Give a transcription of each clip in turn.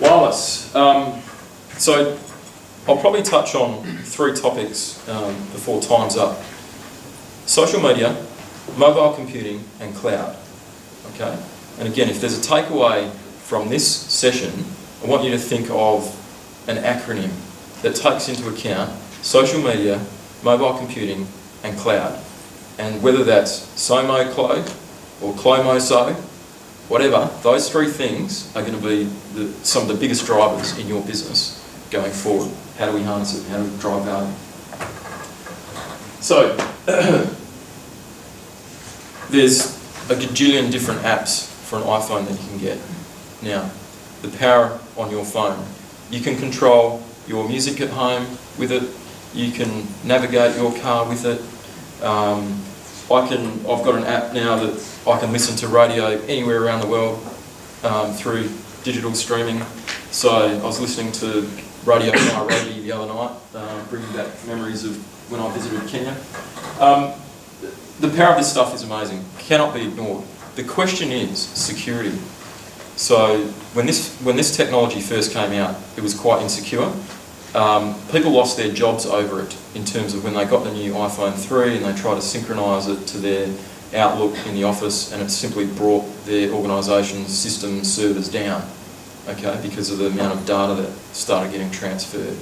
Wireless. So I'll probably touch on 3 topics before time's up. Social media, mobile computing and cloud. Okay? And again, if there's a takeaway from this session, I want you to think of an acronym that takes into account social media, mobile computing and cloud. And whether that's SOMO-CLO or CLO-MO-SO, whatever, those 3 things are going to be some of the biggest drivers in your business going forward. How do we harness it? How do we drive value? So, there's a gajillion different apps for an iPhone that you can get. Now, the power on your phone. You can control your music at home with it. You can navigate your car with it. I've got an app now that I can listen to radio anywhere around the world through digital streaming. So I was listening to Radio Nairobi the other night, bringing back memories of when I visited Kenya. The power of this stuff is amazing, cannot be ignored. The question is security. So when this technology first came out, it was quite insecure. People lost their jobs over it in terms of when they got the new iPhone 3 and they tried to synchronise it to their Outlook in the office, and it simply brought their organisation's systems servers down, okay, because of the amount of data that started getting transferred.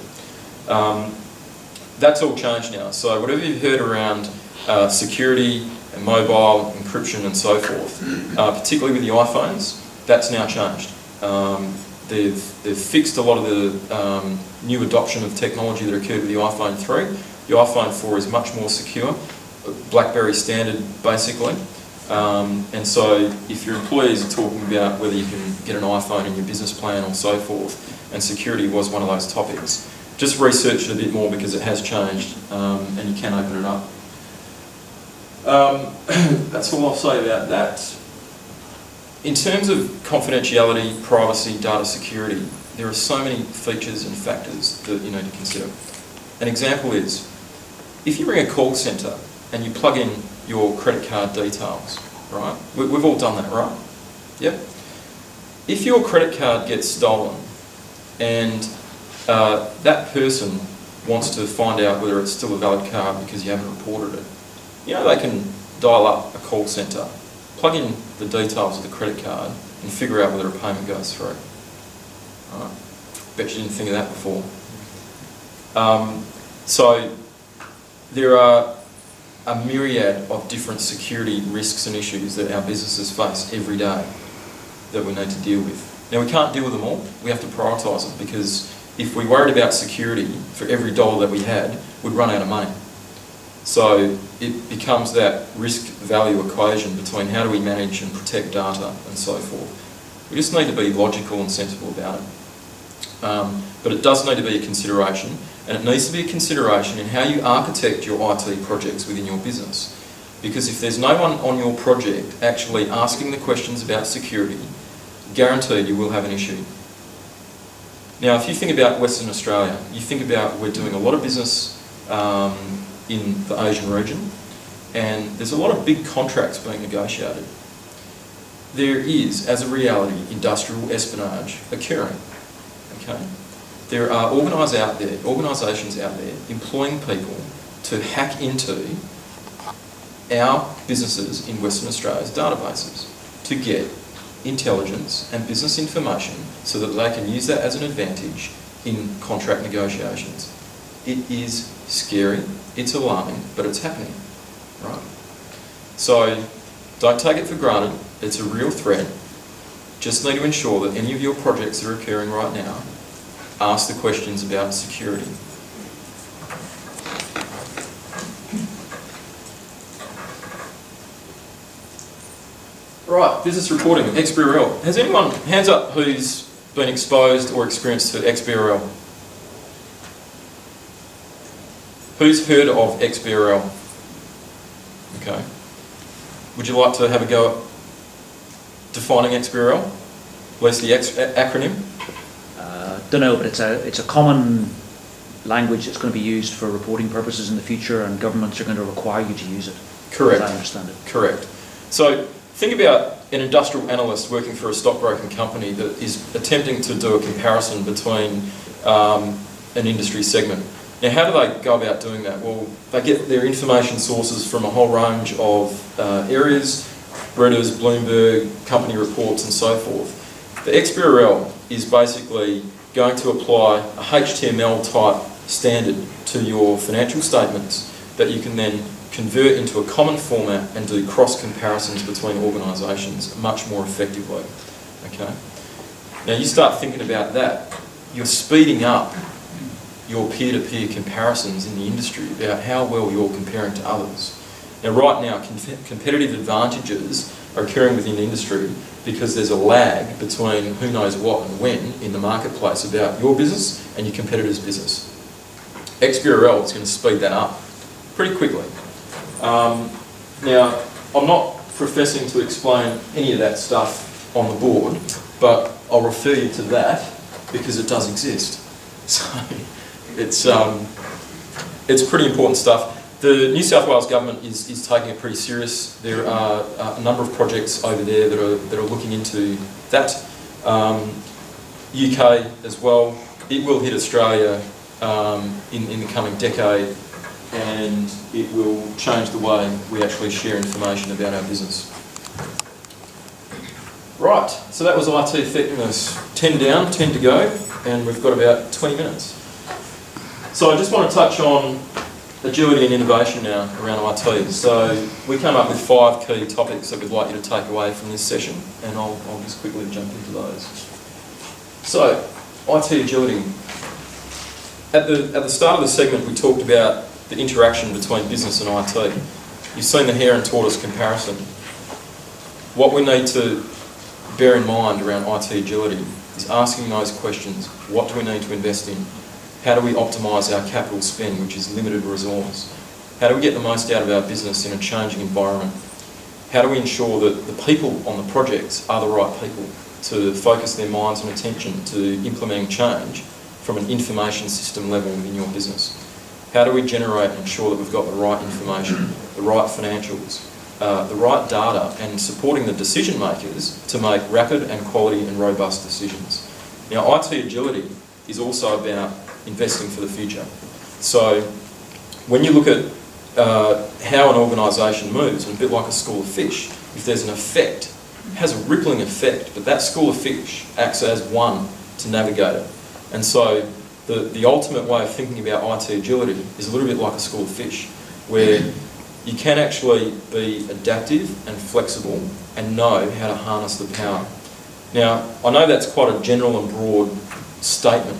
That's all changed now. So whatever you've heard around security and mobile encryption and so forth, particularly with the iPhones, that's now changed. They've fixed a lot of the new adoption of technology that occurred with the iPhone 3. The iPhone 4 is much more secure, BlackBerry standard basically. And so if your employees are talking about whether you can get an iPhone in your business plan or so forth, and security was one of those topics, just research it a bit more because it has changed and you can open it up. That's all I'll say about that. In terms of confidentiality, privacy, data security, there are so many features and factors that you need to consider. An example is, if you ring a call centre and you plug in your credit card details, right? We've all done that, right? Yep. If your credit card gets stolen and that person wants to find out whether it's still a valid card because you haven't reported it, you know, they can dial up a call centre, plug in the details of the credit card and figure out whether a payment goes through. Right. Bet you didn't think of that before. So there are a myriad of different security risks and issues that our businesses face every day that we need to deal with. Now we can't deal with them all, we have to prioritise them, because if we worried about security for every dollar that we had, we'd run out of money. So it becomes that risk-value equation between how do we manage and protect data and so forth. We just need to be logical and sensible about it. But it does need to be a consideration, and it needs to be a consideration in how you architect your IT projects within your business. Because if there's no one on your project actually asking the questions about security, guaranteed you will have an issue. Now, if you think about Western Australia, you think about we're doing a lot of business in the Asian region, and there's a lot of big contracts being negotiated. There is, as a reality, industrial espionage occurring. Okay? There are organisations out there employing people to hack into our businesses in Western Australia's databases to get intelligence and business information so that they can use that as an advantage in contract negotiations. It is scary, it's alarming, but it's happening, right? So don't take it for granted, it's a real threat. Just need to ensure that any of your projects that are occurring right now ask the questions about security. Right, business reporting, XBRL. Has anyone, hands up, who's been exposed or experienced to XBRL? Who's heard of XBRL? Okay. Would you like to have a go at defining XBRL? At least the acronym? Don't know, but it's a common language that's going to be used for reporting purposes in the future, and governments are going to require you to use it. Correct. As I understand it. Correct. So think about an industrial analyst working for a stockbroking company that is attempting to do a comparison between an industry segment. Now, how do they go about doing that? Well, they get their information sources from a whole range of areas, Reuters, Bloomberg, company reports and so forth. The XBRL is basically going to apply a HTML type standard to your financial statements that you can then convert into a common format and do cross comparisons between organisations much more effectively. Okay. Now you start thinking about that, you're speeding up your peer-to-peer comparisons in the industry about how well you're comparing to others. Now right now competitive advantages are occurring within the industry because there's a lag between who knows what and when in the marketplace about your business and your competitor's business. XBRL is going to speed that up pretty quickly. Now, I'm not professing to explain any of that stuff on the board, but I'll refer you to that because it does exist. So it's pretty important stuff. The New South Wales government is taking it pretty serious. There are a number of projects over there that are looking into that. UK as well. It will hit Australia in the coming decade, and it will change the way we actually share information about our business. Right, so that was IT effectiveness. 10 down, 10 to go, and we've got about 20 minutes. So I just want to touch on agility and innovation now around IT. So we came up with 5 key topics that we'd like you to take away from this session, and I'll just quickly jump into those. So, IT agility. At the start of the segment, we talked about the interaction between business and IT. You've seen the hare and tortoise comparison. What we need to bear in mind around IT agility is asking those questions. What do we need to invest in? How do we optimise our capital spend, which is limited resource? How do we get the most out of our business in a changing environment? How do we ensure that the people on the projects are the right people to focus their minds and attention to implementing change from an information system level within your business? How do we generate and ensure that we've got the right information, the right financials, the right data, and supporting the decision makers to make rapid and quality and robust decisions? Now, IT agility is also about investing for the future. So when you look at how an organisation moves, and a bit like a school of fish, if there's an effect, it has a rippling effect, but that school of fish acts as one to navigate it. And so the ultimate way of thinking about IT agility is a little bit like a school of fish, where you can actually be adaptive and flexible and know how to harness the power. Now, I know that's quite a general and broad statement,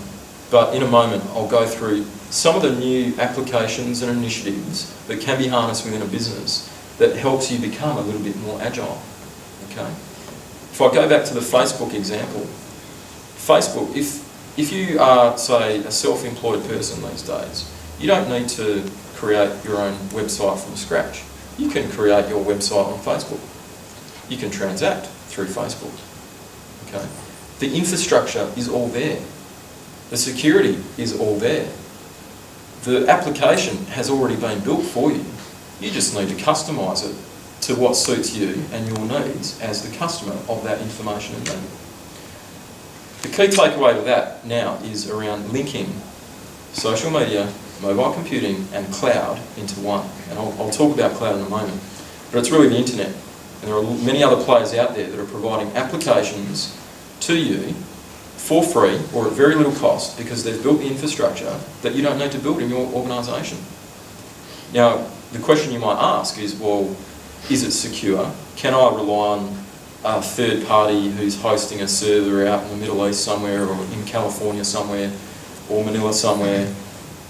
but in a moment I'll go through some of the new applications and initiatives that can be harnessed within a business that helps you become a little bit more agile. Okay? If I go back to the Facebook example, Facebook, if you are, say, a self-employed person these days, you don't need to create your own website from scratch. You can create your website on Facebook. You can transact through Facebook. Okay? The infrastructure is all there. The security is all there. The application has already been built for you. You just need to customise it to what suits you and your needs as the customer of that information and data. The key takeaway to that now is around linking social media, mobile computing and cloud into one. And I'll talk about cloud in a moment. But it's really the internet. And there are many other players out there that are providing applications to you for free or at very little cost because they've built the infrastructure that you don't need to build in your organisation. Now, the question you might ask is, well, is it secure? Can I rely on a third party who's hosting a server out in the Middle East somewhere or in California somewhere or Manila somewhere?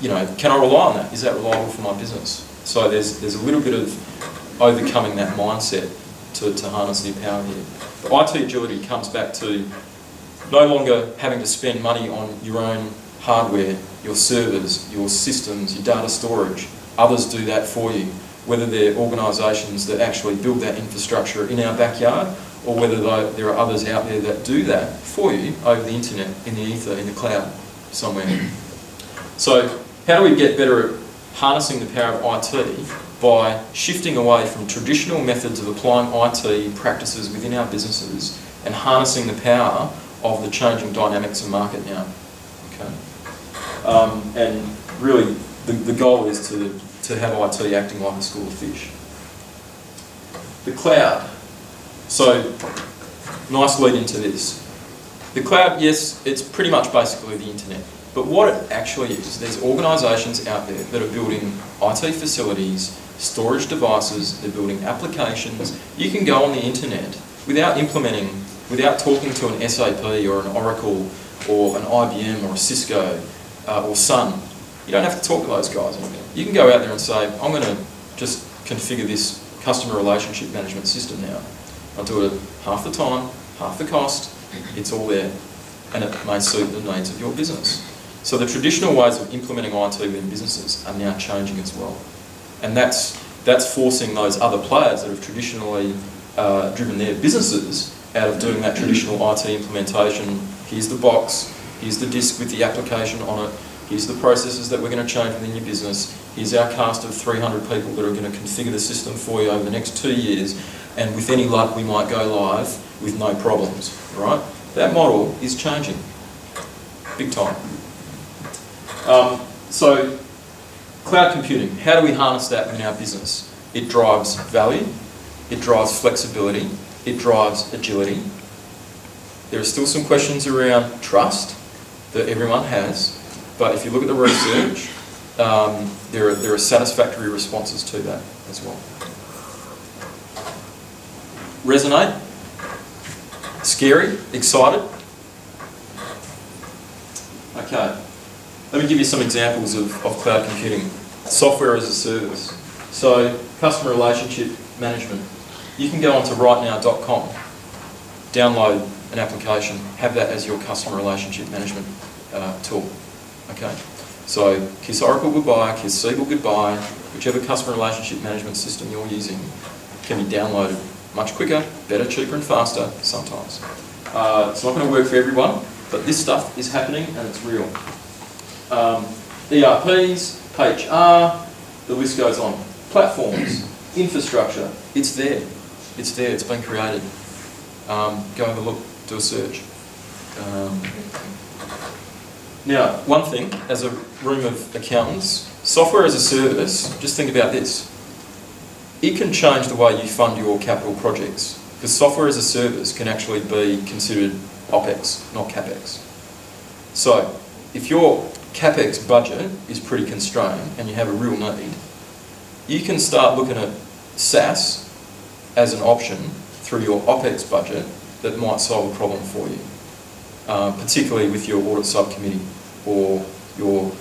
You know, can I rely on that? Is that reliable for my business? So there's a little bit of overcoming that mindset to harness the power here. But IT agility comes back to no longer having to spend money on your own hardware, your servers, your systems, your data storage. Others do that for you, whether they're organisations that actually build that infrastructure in our backyard or whether there are others out there that do that for you over the internet, in the ether, in the cloud, somewhere. So how do we get better at harnessing the power of IT by shifting away from traditional methods of applying IT practices within our businesses and harnessing the power of the changing dynamics of market now. Okay, and really, the goal is to have IT acting like a school of fish. The cloud. So, nice lead into this. The cloud, yes, it's pretty much basically the internet. But what it actually is, there's organisations out there that are building IT facilities, storage devices, they're building applications. You can go on the internet without implementing, without talking to an SAP or an Oracle or an IBM or a Cisco or Sun. You don't have to talk to those guys anymore. You can go out there and say, I'm going to just configure this customer relationship management system now. I'll do it half the time, half the cost, it's all there, and it may suit the needs of your business. So the traditional ways of implementing IT within businesses are now changing as well. And that's forcing those other players that have traditionally driven their businesses out of doing that traditional IT implementation. Here's the box, here's the disk with the application on it, here's the processes that we're going to change within your business, here's our cast of 300 people that are going to configure the system for you over the next 2 years, and with any luck we might go live with no problems, right? That model is changing, big time. So, cloud computing, how do we harness that within our business? It drives value, it drives flexibility, it drives agility. There are still some questions around trust that everyone has, but if you look at the research, there are satisfactory responses to that as well. Resonate? Scary? Excited? Okay. Let me give you some examples of cloud computing. Software as a service. So, customer relationship management. You can go onto rightnow.com, download an application, have that as your customer relationship management tool. Okay? So, kiss Oracle goodbye, kiss Siebel goodbye, whichever customer relationship management system you're using can be downloaded much quicker, better, cheaper and faster sometimes. It's not going to work for everyone, but this stuff is happening and it's real. ERPs, HR, the list goes on. Platforms, infrastructure, it's there. It's there, it's been created. Go have a look, do a search. Now, one thing, as a room of accountants, software as a service, just think about this. It can change the way you fund your capital projects, because software as a service can actually be considered OPEX, not CAPEX. So, if your CAPEX budget is pretty constrained and you have a real need, you can start looking at SaaS as an option through your OPEX budget that might solve a problem for you, particularly with your audit subcommittee or your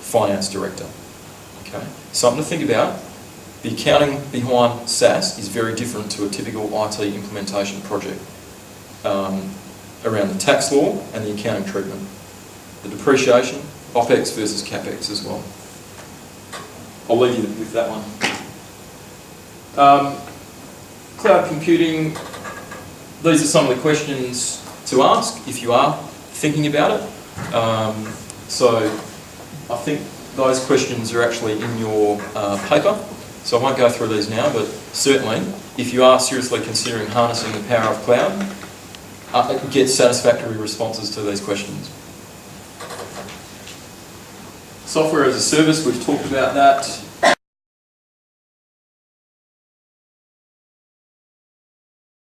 finance director. Okay, something to think about. The accounting behind SaaS is very different to a typical IT implementation project around the tax law and the accounting treatment. The depreciation, OPEX versus CAPEX as well. I'll leave you with that one. Cloud computing, these are some of the questions to ask if you are thinking about it. So I think those questions are actually in your paper, so I won't go through these now, but certainly if you are seriously considering harnessing the power of cloud, get satisfactory responses to these questions. Software as a service, we've talked about that.